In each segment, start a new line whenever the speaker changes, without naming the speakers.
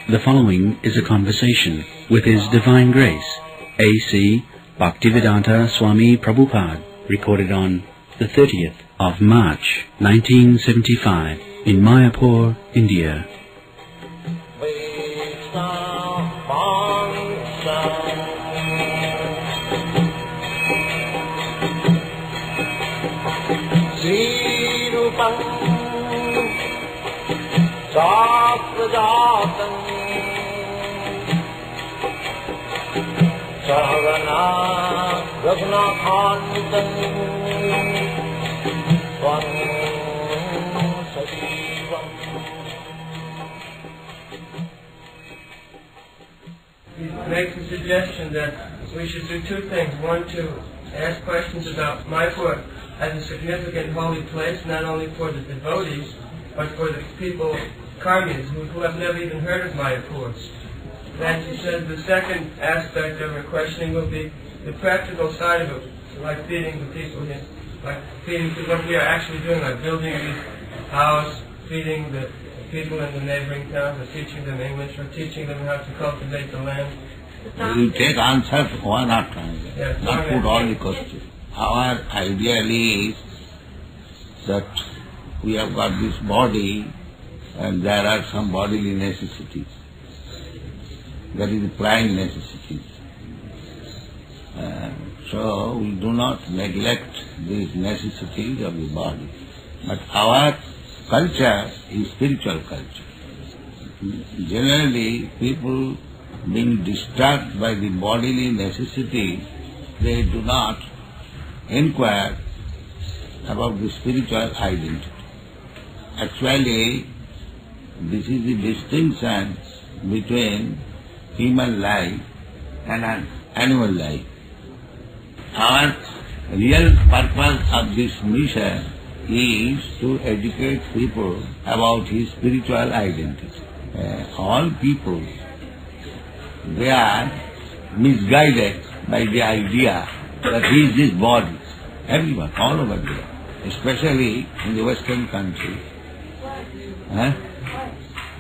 The following is a conversation with His Divine Grace, A.C. Bhaktivedanta Swami Prabhupad, recorded on the 30th of March, 1975, in Mayapur, India.
He makes a suggestion that we should do two things. One, to ask questions about Mayapur as a significant holy place, not only for the devotees, but for the people, karmis, who have never even heard of Mayapur. Then she says the second aspect of her questioning will be the practical side of it, like feeding the people here, like feeding what we are actually doing, like building this house, feeding the people in the neighboring towns, or teaching them English, or teaching them how to cultivate the land.
You take answers one after another,
yes,
not put all the questions. Our ideal is that we have got this body and there are some bodily necessities. That is the prime necessities. So we do not neglect these necessities of the body. But our culture is spiritual culture. Generally, people being disturbed by the bodily necessities, they do not inquire about the spiritual identity. Actually, this is the distinction between human life and an animal life. Our real purpose of this mission is to educate people about his spiritual identity. All people, they are misguided by the idea that he is this body. Everyone, all over there, especially in the Western country.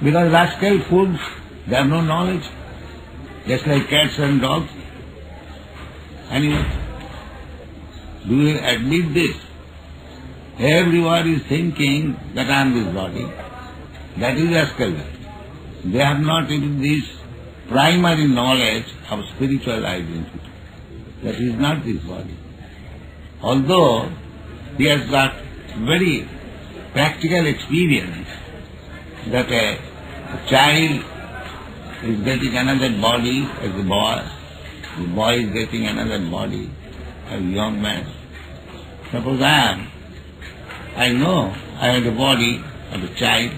Because rascal fools, they have no knowledge, just like cats and dogs. Anyway, do you admit this? Everyone is thinking that I am this body. That is rascal. They have not even this primary knowledge of spiritual identity. That is not this body. Although he has got very practical experience that a child is getting another body as a boy, the boy is getting another body as a young man. Suppose I know I had a body of a child.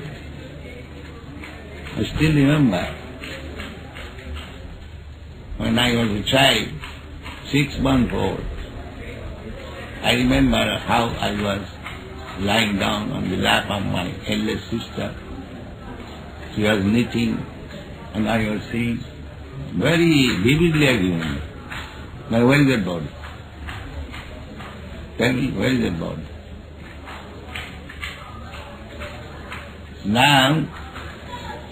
I still remember when I was a child, 6 months old, I remember how I was lying down on the lap of my eldest sister. She was knitting and I was seeing very vividly, I remember. Now where is that body? Tell me, where is that body? Now,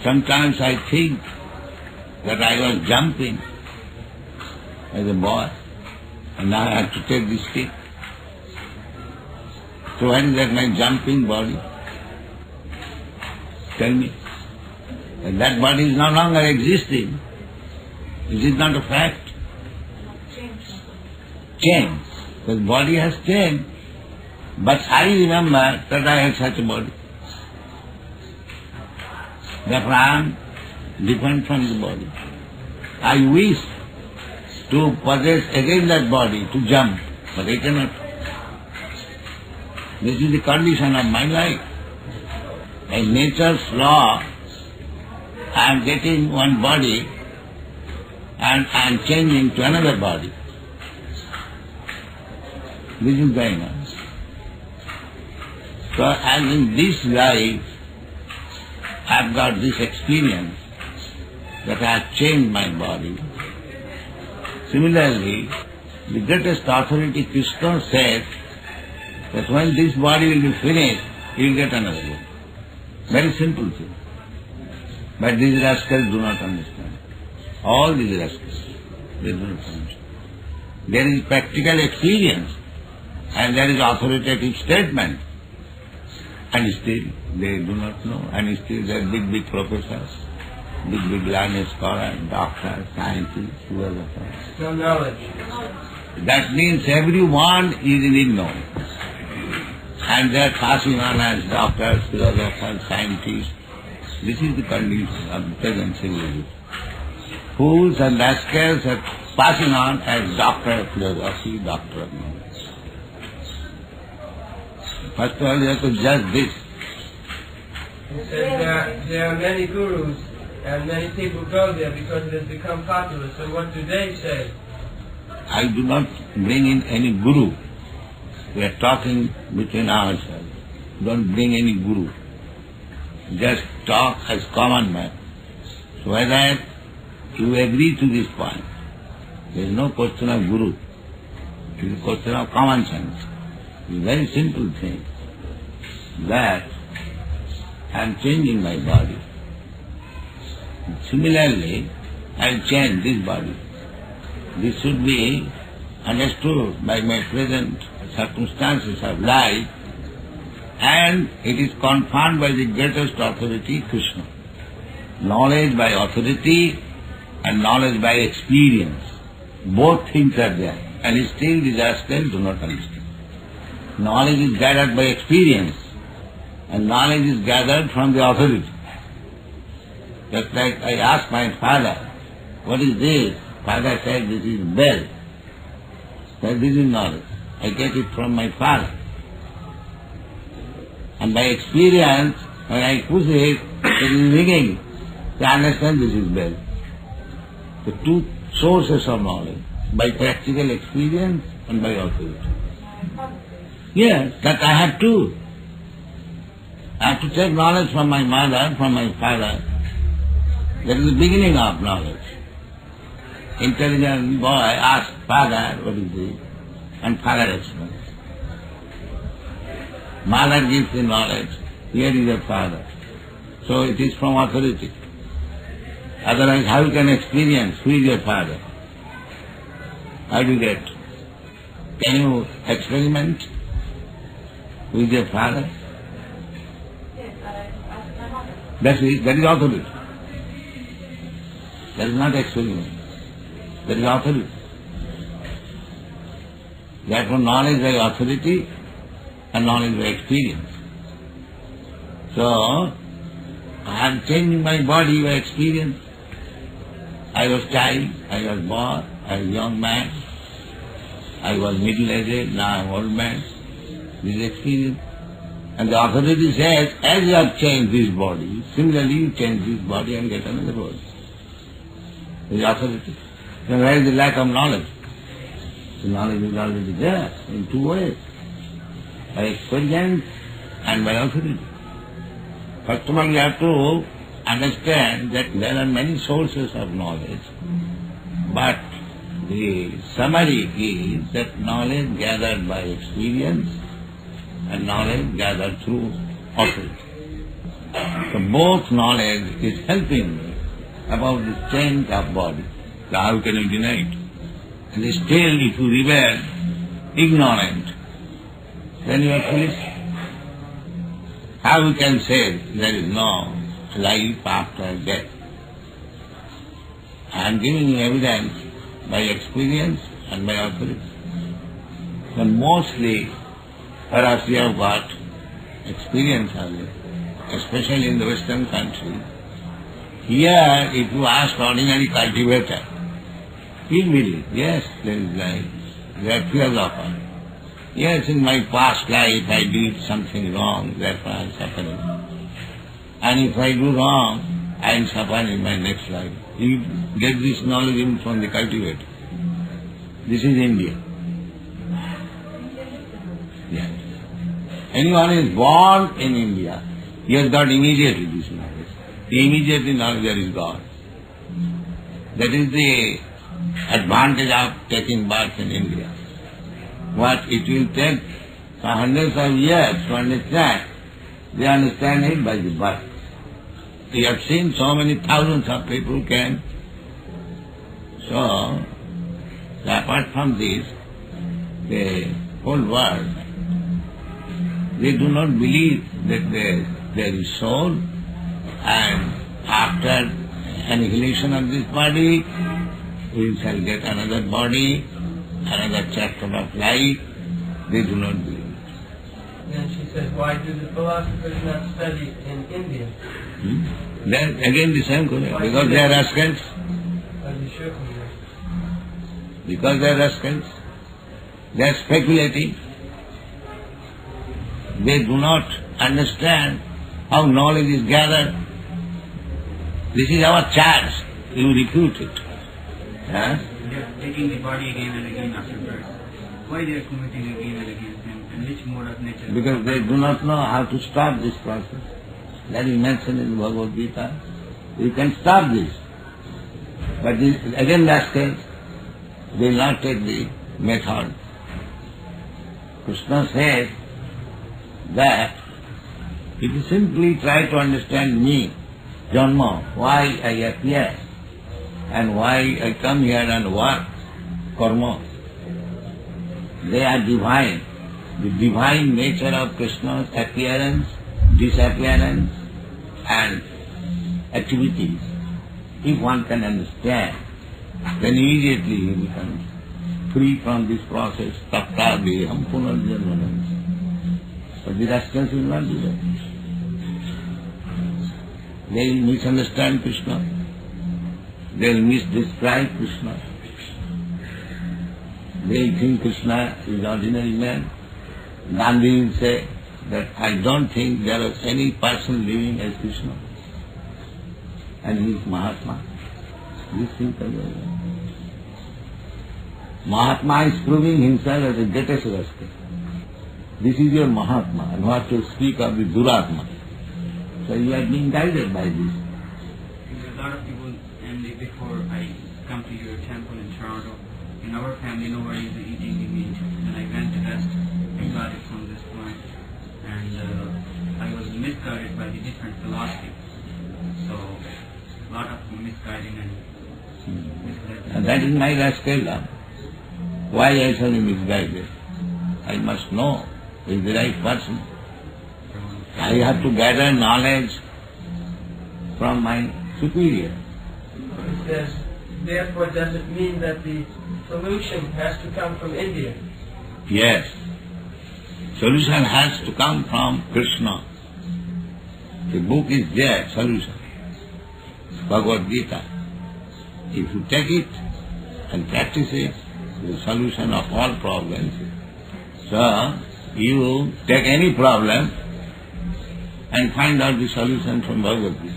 sometimes I think that I was jumping as a boy and now I have to take this stick. So where is that my jumping body? Tell me. And that body is no longer existing. Is it not a fact? Change. The body has changed. But I remember that I had such a body. Therefore I am different from the body. I wish to possess again that body, to jump, but I cannot. This is the condition of my life. By nature's law, I am getting one body and I am changing to another body. This is going on. So as in this life, I have got this experience that I have changed my body. Similarly, the greatest authority Krishna says that when this body will be finished, he will get another body. Very simple thing. But these rascals do not understand. All these rascals, they do not understand. There is practical experience and there is authoritative statement. And still they do not know. And still they are big professors, big learned scholars, doctors, scientists, philosophers.
No knowledge.
That means everyone is in ignorance. And they are passing on as doctors, philosophers, scientists. This is the condition of the present civilization. Fools and rascals are passing on as doctor of philosophy, doctor of knowledge. First of all, you have to judge this.
He said there are many gurus and many people go there because it has become popular. So what do they say?
I do not bring in any guru. We are talking between ourselves. Don't bring any guru. Just talk as common man. So whether you agree to this point, there is no question of guru. It is a question of common sense. It is a very simple thing that I am changing my body. Similarly, I will change this body. This should be understood by my present circumstances of life, and it is confirmed by the greatest authority, Krishna. Knowledge by authority and knowledge by experience. Both things are there, and still these rascals do not understand. Knowledge is gathered by experience, and knowledge is gathered from the authority. Just like I asked my father, what is this? Father said, this is bell. Said, this is knowledge. I get it from my father. And by experience, when I push it, it is ringing. So I understand this is bell. The two sources of knowledge, by practical experience and by authority. Yes, that I have to. I have to take knowledge from my mother, from my father. That is the beginning of knowledge. Intelligent boy asks father, what is this? And father explains. Mother gives the knowledge, here is your father. So it is from authority. Otherwise, how you can experience who is your father? How do you get? Can you experiment with your father? That is authority. That is not experiment. That is authority. Therefore, knowledge by authority and knowledge by experience. So, I am changing my body by experience. I was child, I was boy, I was young man, I was middle-aged, now I am old man. This is experience. And the authority says, as you have changed this body, similarly you change this body and get another body. This is authority. Then where is the lack of knowledge? The knowledge is already there in two ways. By experience and by authority. First of all, you have to understand that there are many sources of knowledge, but the summary is that knowledge gathered by experience and knowledge gathered through authority. So both knowledge is helping me about the change of body. So how can you deny it? And still, if you remain ignorant, then you are foolish. How you can say there is no life after death? I am giving you evidence by experience and by authority. But mostly, perhaps you have got experience of it, especially in the Western country. Here, if you ask ordinary cultivator, he will believe, yes, there is life, there are philosophers. Yes, in my past life I did something wrong, therefore I am suffering. And if I do wrong, I am suffering in my next life. You get this knowledge even from the cultivator. This is India. Yes. Anyone who is born in India, he has got immediately this knowledge. He immediately knows there is God. That is the advantage of taking birth in India. What it will take for hundreds of years to understand, they understand it by the birth. We have seen so many thousands of people came. So, apart from this, the whole world, they do not believe that there is soul, and after annihilation of this body, we shall get another body, another chapter of life. They do not believe.
Then she says, why do the philosophers not study in India?
Then again the same question, because they are rascals. Because they are rascals. They are speculating. They do not understand how knowledge is gathered. This is our chance. You refute it. Huh?
They are taking the body again and again after birth. Why they are committing again and again? And which mode of nature?
Because they do not know how to stop this process. That is mentioned in the Bhagavad Gita. You can stop this. But this, again rascals, they will not take the method. Krishna says that if you simply try to understand me, Janma, why I appear and why I come here and work, karma, they are divine. The divine nature of Krishna's appearance, disappearance and activities, if one can understand, then immediately he becomes free from this process, tapta deham punarjanmanam. But the rascals will not do that. They will misunderstand Krishna. They will misdescribe Krishna. They will think Krishna is ordinary man. Gandhi will say that I don't think there is any person living as Krishna. And he is Mahatma. This simple way. Mahatma is proving himself as the greatest rascal. This is your Mahatma, and what to speak of the Duratma. So you are being guided by this.
There's a lot of people, and before I come to your temple in Toronto, in our family nobody is eating the meat. And I went to rest, I got it from this point. And I was misguided by the different philosophy. So, a lot of misguiding and misguiding.
And that is my rascal. Why I shall be misguided? I must know who is the right person. I have to gather knowledge from my superior.
It says, therefore does it mean that the solution has to come from India?
Yes. Solution has to come from Krishna. The book is there, solution. Bhagavad Gita. If you take it and practice it, the solution of all problems. So, you take any problem and find out the solution from Bhagavad Gita.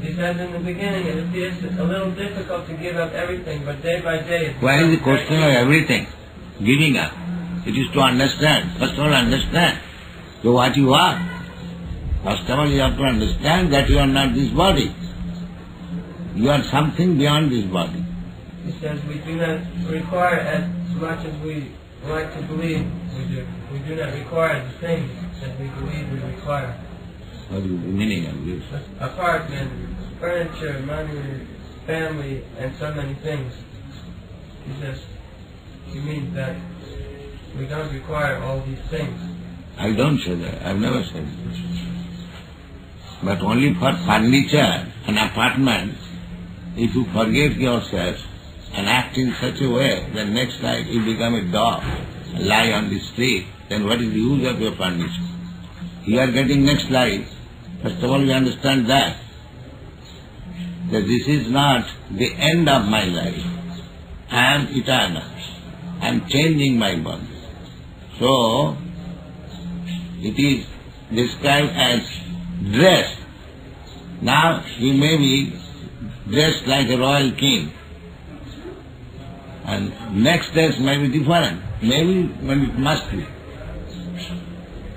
He says in the beginning it appears a little difficult to give up everything, but day by day...
Why is the question of everything? Giving up. It is to understand. First of all, understand. So what you are. First of all, you have to understand that you are not this body. You are something beyond this body.
He says we do not require as much as we like to believe we do. We do not require the things that we believe we require.
What is the meaning of this?
Apartment, furniture, money, family, and so many things. He says, he means that we don't require all these things.
I don't say that. I've never said this. But only for furniture and apartments, if you forget yourself and act in such a way that next life you become a dog and lie on the street, then what is the use of your furniture? You are getting next life. First of all, you understand that this is not the end of my life. I am eternal. I am changing my body. So, it is described as dress. Now, you may be dressed like a royal king. And next dress may be different. Maybe it must be.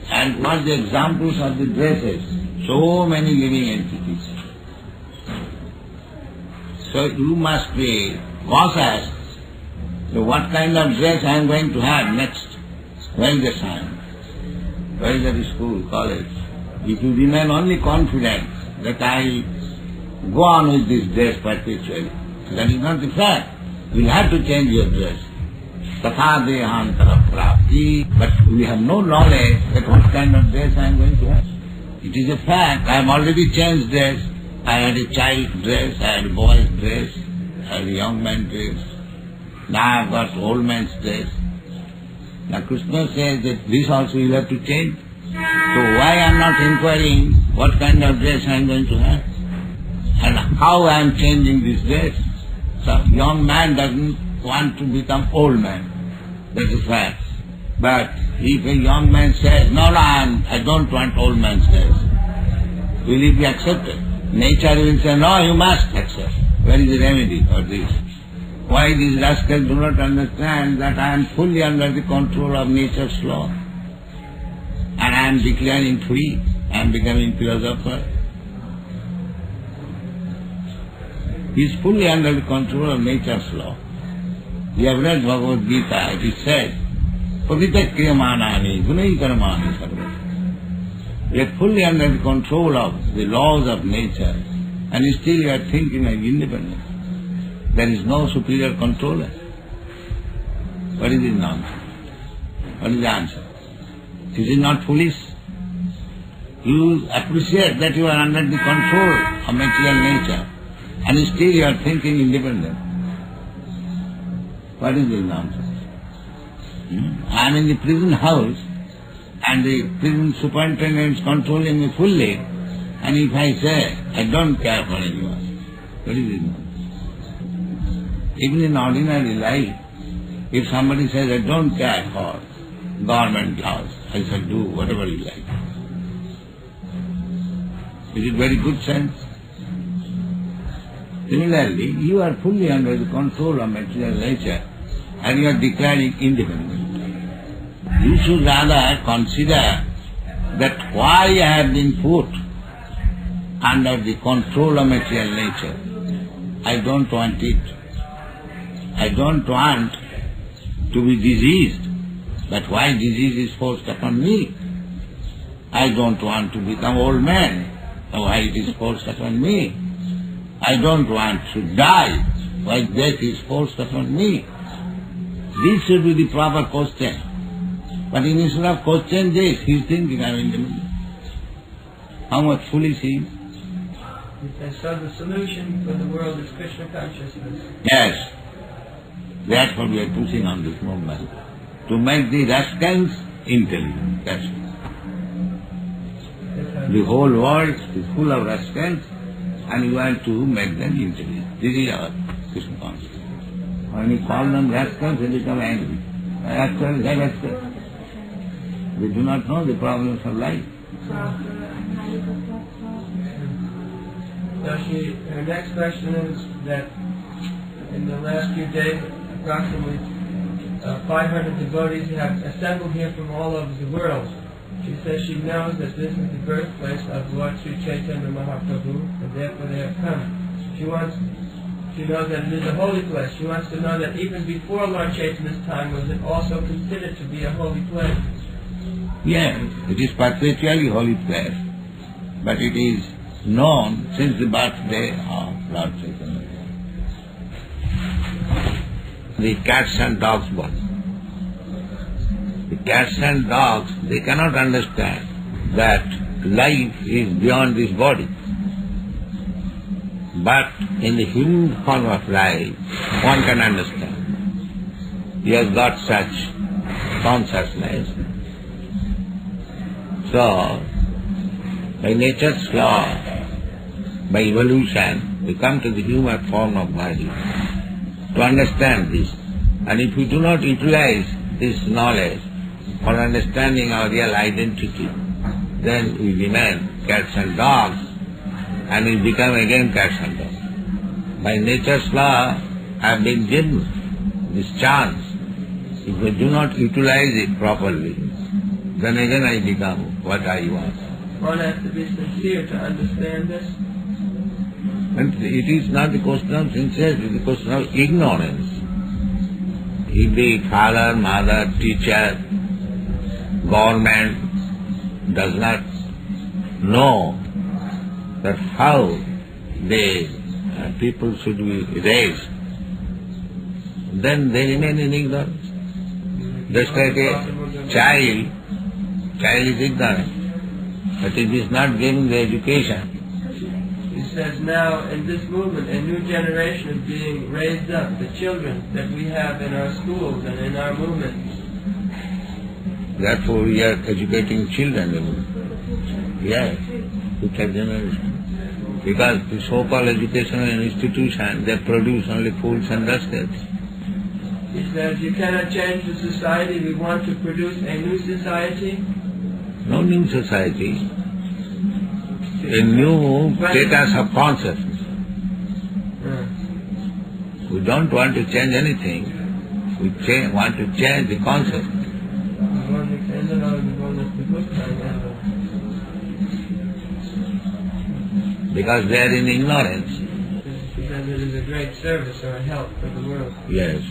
And what the examples of the dresses? So many living entities. So you must be cautious. So what kind of dress I am going to have next? Where is the time? Where is the school, college? If you remain only confident that I go on with this dress perpetually, that is not the fact. You will have to change your dress. Tatha dehantara prapti. But we have no knowledge that what kind of dress I am going to have. It is a fact. I have already changed dress. I had a child dress, I had a boy's dress, I had a young man's dress. Now I have got old man's dress. Now Krishna says that this also you have to change. So why I am not inquiring what kind of dress I am going to have? And how I am changing this dress? So young man doesn't want to become old man. That is fact. But if a young man says, no, I don't want old man's dress, will it be accepted? Nature will say, no, you must accept. Where is the remedy for this? Why these rascals do not understand that I am fully under the control of nature's law? And I am declaring free. I am becoming philosopher. He is fully under the control of nature's law. You have read Bhagavad Gita, it is said, Pavitakryamanani Gunaikarmani sarva. You are fully under the control of the laws of nature, and still you are thinking of independence. There is no superior controller. What is this nonsense? What is the answer? Is it not foolish? You appreciate that you are under the control of material nature, and still you are thinking independent. What is this nonsense? I am in the prison house, and the prison superintendent is controlling me fully, and if I say, I don't care for anyone, what is it? Even in ordinary life, if somebody says, I don't care for government house, I shall do whatever you like. Is it very good sense? Similarly, you are fully under the control of material nature, and you are declaring independence. You should rather consider that why I have been put under the control of material nature. I don't want it. I don't want to be diseased, but why disease is forced upon me? I don't want to become old man, why it is forced upon me? I don't want to die, why death is forced upon me? This should be the proper question. But instead of question this, he is thinking I am independent. How much foolish he is.
So the solution for the world is Krishna consciousness.
Yes. Therefore we are pushing on this movement, to make the rascals intelligent. That's it. The whole world is full of rascals, and we want to make them intelligent. This is our Krishna consciousness. When we call them rascals, they become angry. Rascals, they are rascals. They do not know the problems of life.
Now her next question is that in the last few days, approximately 500 devotees have assembled here from all over the world. She says she knows that this is the birthplace of Lord Sri Chaitanya Mahaprabhu, and therefore they have come. She knows that it is a holy place. She wants to know that even before Lord Chaitanya's time, was it also considered to be a holy place?
Yes, it is perpetually holy place, but it is known since the birthday of Lord Chaitanya. The cats and dogs born. The cats and dogs, they cannot understand that life is beyond this body. But in the human form of life, one can understand. He has got such consciousness. So, by nature's law, by evolution, we come to the human form of body to understand this. And if we do not utilize this knowledge for understanding our real identity, then we remain cats and dogs, and we become again cats and dogs. By nature's law, I have been given this chance. If we do not utilize it properly, then again I become what I was.
One has to be sincere to understand this.
And it is not the question of sincerity, it is the question of ignorance. If the father, mother, teacher, government does not know that how the people should be raised, then they remain in ignorance. Just like a child is ignorant, but it is not given the education.
He says now in this movement a new generation is being raised up, the children that we have in our schools and in our movement.
Therefore we are educating children. Yes, future generation. Because the so-called educational institution, they produce only fools and rascals.
He says you cannot change the society, we want to produce a new society.
No new society, a new status of consciousness. We don't want to change anything, we want to change the consciousness. Because they are in ignorance.
Because it is a great service or a help for the world.
Yes.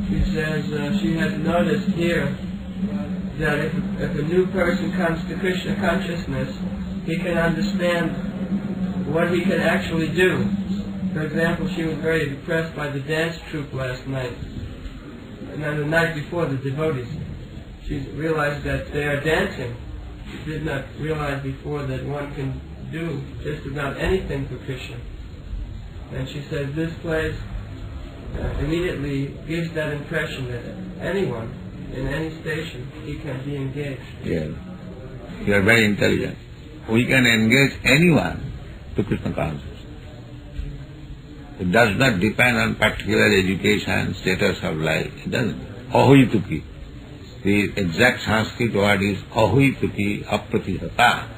She says she has noticed here that if a new person comes to Krishna consciousness, he can understand what he can actually do. For example, she was very impressed by the dance troupe last night. And then the night before, the devotees. She realized that they are dancing. She did not realize before that one can do just about anything for Krishna. And she says this place immediately gives that impression that anyone in any station, he can be engaged.
Yes. You are very intelligent. We can engage anyone to Krishna consciousness. It does not depend on particular education, status of life. It doesn't. Ahoituki. The exact Sanskrit word is ahoituki apratihata.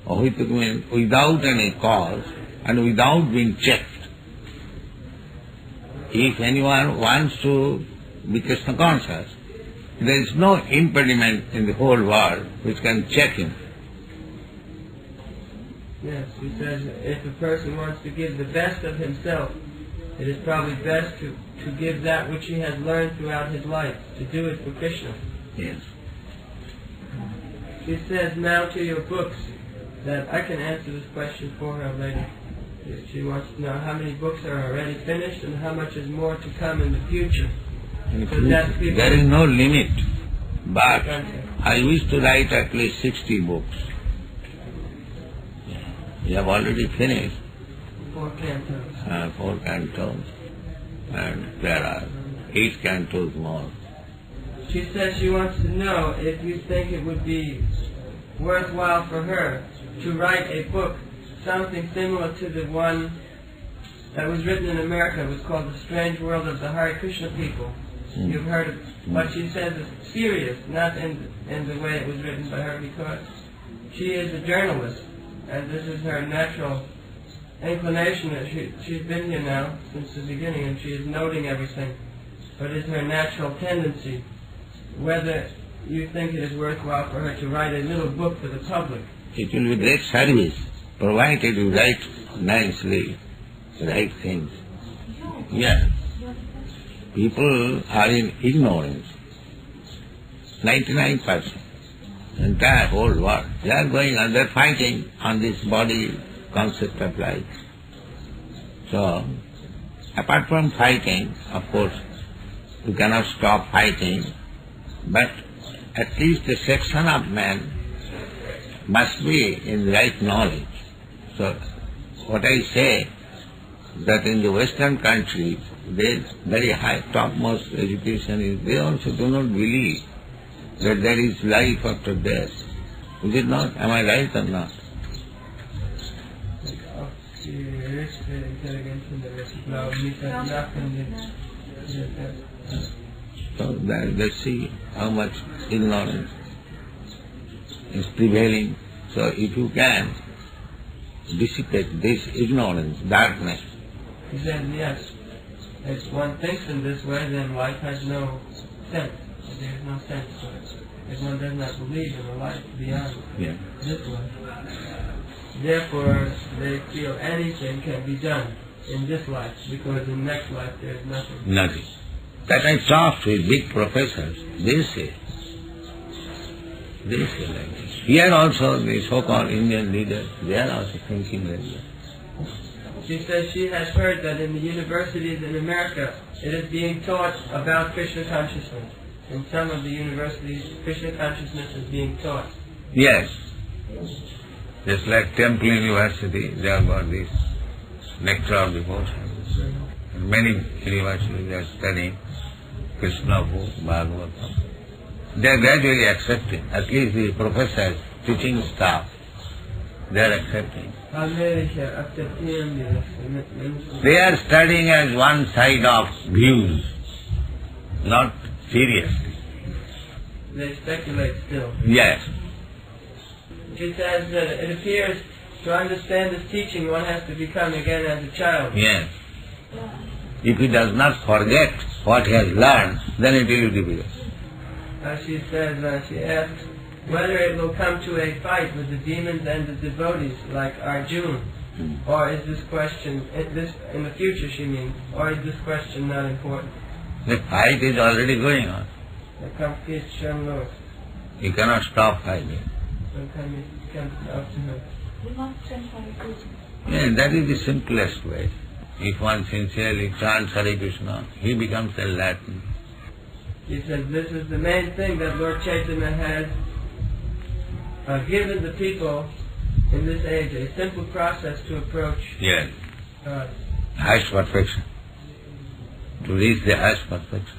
Ahoituki means without any cause and without being checked. If anyone wants to be Krishna conscious, there is no impediment in the whole world which can check him.
Yes, he says if a person wants to give the best of himself, it is probably best to give that which he has learned throughout his life, to do it for Krishna.
Yes.
She says now to your books that I can answer this question for her later. She wants to know how many books are already finished and how much is more to come in the future.
There is no limit, but I wish to write at least 60 books. We have already finished
4 cantos.
4 cantos, and there are 8 cantos more.
She says she wants to know if you think it would be worthwhile for her to write a book, something similar to the one that was written in America. It was called The Strange World of the Hare Krishna People. You've heard of what she says is serious, not in the way it was written by her, because she is a journalist, and this is her natural inclination. She's been here now since the beginning, and she is noting everything. But it's her natural tendency. Whether you think it is worthwhile for her to write a little book for the public.
It will be great service, provided you write nicely, right things. Yes. People are in ignorance. 99%. Entire whole world. They are going on, they are fighting on this body concept of life. So, apart from fighting, of course, you cannot stop fighting, but at least a section of men must be in right knowledge. So, what I say, that in the Western countries, there is very high, topmost education is, they also do not believe that there is life after death. Is it not? Am I right or not? So let's see how much ignorance is prevailing. So if you can dissipate this ignorance, darkness.
He said, yes, if one thinks in this way, then life has no sense. There is no sense to it. If one does not believe in a life beyond this life. Therefore, they feel anything can be done in this life, because in next life there is nothing.
Nothing. That I talked with big professors, they say like this. Here also the so-called Indian leaders, they are also thinking like that.
She says she has heard that in the universities in America it is being taught about Krishna consciousness. In some of the universities, Krishna consciousness is being taught.
Yes. Just like Temple University, they have got this lecture of devotion. In many universities they are studying Krishna book, Bhagavatam. They are gradually accepting, at least the professors, teaching staff, they are accepting. They are studying as one side of views, not seriously.
They speculate still.
Yes.
She says that it appears to understand this teaching one has to become again as a child.
Yes. If he does not forget what he has learned, then it will be difficult.
She says, she asks whether it will come to a fight with the demons and the devotees like Arjuna, or is this question, in the future she means, or is this question not important?
The fight is already going on.
The competition knows.
You cannot stop fighting.
Sometimes you can't stop to her.
Yeah, that is the simplest way. If one sincerely chants Hare Krishna, he becomes enlightened.
He says this is the main thing that Lord Chaitanya has given the people in this age, a simple process to approach God.
Highest perfection. To reach the highest perfection.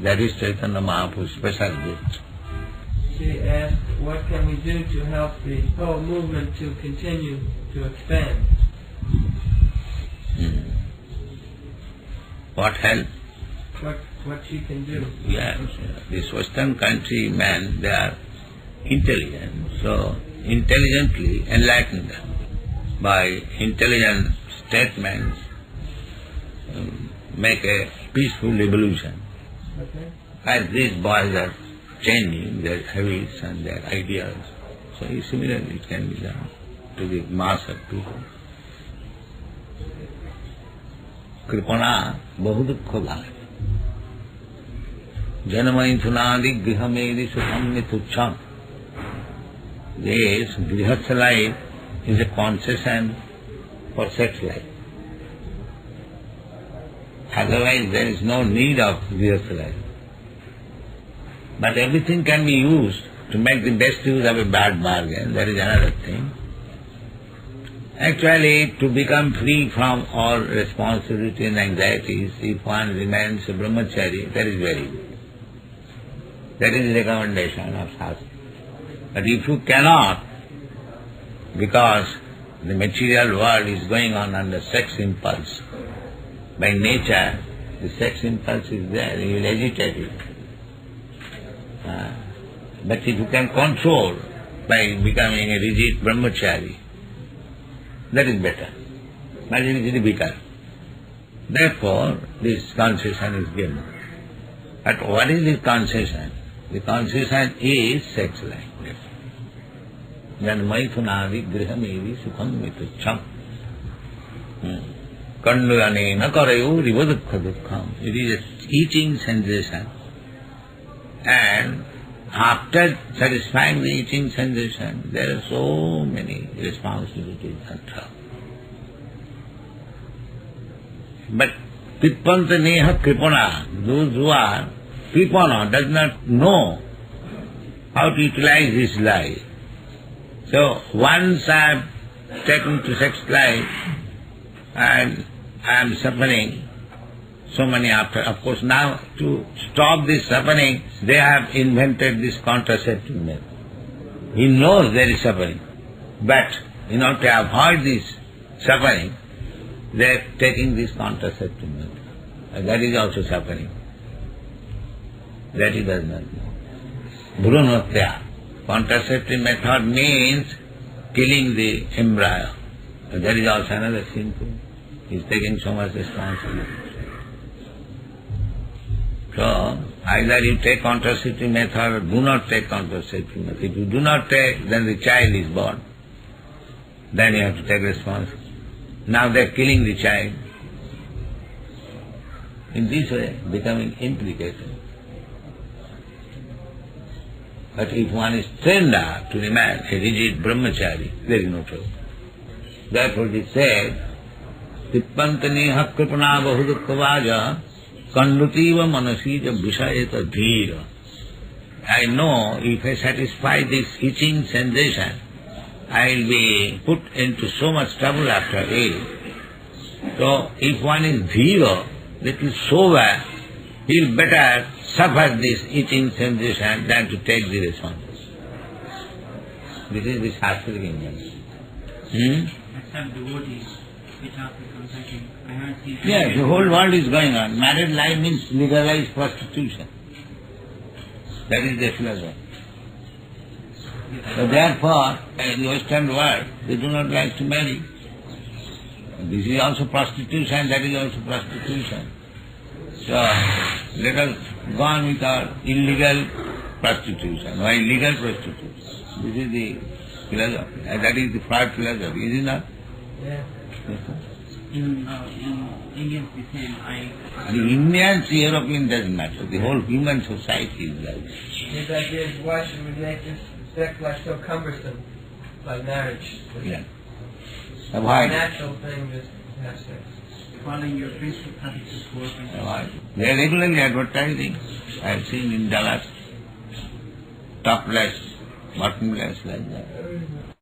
That is Chaitanya Mahaprabhu's special gift.
She asked, what can we do to help the whole movement to continue to expand?
What help?
What she can do.
Yes, this Western country men, they are intelligent, so intelligently enlighten them by intelligent statements, make a peaceful evolution.
Okay.
As these boys are changing their habits and their ideas, so similarly it can be done to the mass of people. Kripana bahu dukkha bhave. Janamaithunadi grihamedi sukham nitucham. This grihastha life is a concession for sex life. Otherwise there is no need of grihastha life. But everything can be used to make the best use of a bad bargain, that is another thing. Actually, to become free from all responsibility and anxieties, if one remains a brahmachari, that is very good. That is the recommendation of Shastra. But if you cannot, because the material world is going on under sex impulse, by nature the sex impulse is there, you will agitate it. But if you can control by becoming a rigid brahmachari, that is better. But it is difficult. Therefore, this concession is given. But what is this concession? The concession is sex life. Janmaithunadi grihamevi sukham mitucham. Kanduyanena karayo rivadukha dukkham. It is a eating sensation. And after satisfying the eating sensation, there are so many responsibilities and trouble. But Pipanta Neha Kripana, those who are Kripana, does not know how to utilize his life. So once I am taken to sex life and I am suffering, so many after. Of course, now to stop this suffering, they have invented this contraceptive method. He knows there is suffering, but in order to avoid this suffering, they are taking this contraceptive method. And that is also suffering. That he does not know. Bhrunatya. Contraceptive method means killing the embryo. And that is also another sin too. He is taking so much responsibility. So, either you take contraceptive method or do not take contraceptive method. If you do not take, then the child is born. then you have to take responsibility. Now they are killing the child. In this way, becoming implicated. But if one is trained up to remain a rigid brahmachari, there is no trouble. Therefore it is said, Tippantaneha kripana bahudukavaja kandutiva manasija vishayeta dhira. I know if I satisfy this itching sensation, I will be put into so much trouble after it. So if one is dhira, little sober, he will better suffer this itching sensation than to take the responsibility. This is the Shastric Indian.
Except devotees, without consenting. I heard
Yes, the whole world is going on. Married life means legalized prostitution. That is the philosophy. So therefore, in the Western world, they do not like to marry. This is also prostitution, that is also prostitution. So let us go on with our illegal prostitution, or illegal prostitution. This is the philosophy, and that is the Freud philosophy, is it not?
Yeah.
Yes, sir.
in Indians the same.
The Indians, Europeans doesn't matter. The whole human society is like that.
His idea is why should we make this sex life so cumbersome by marriage?
Yeah.
The
Avoid.
natural thing is to have sex.
Following your principle practices work and
Avoid. They are regularly advertising. I have seen in Dallas, topless, bottomless, like that.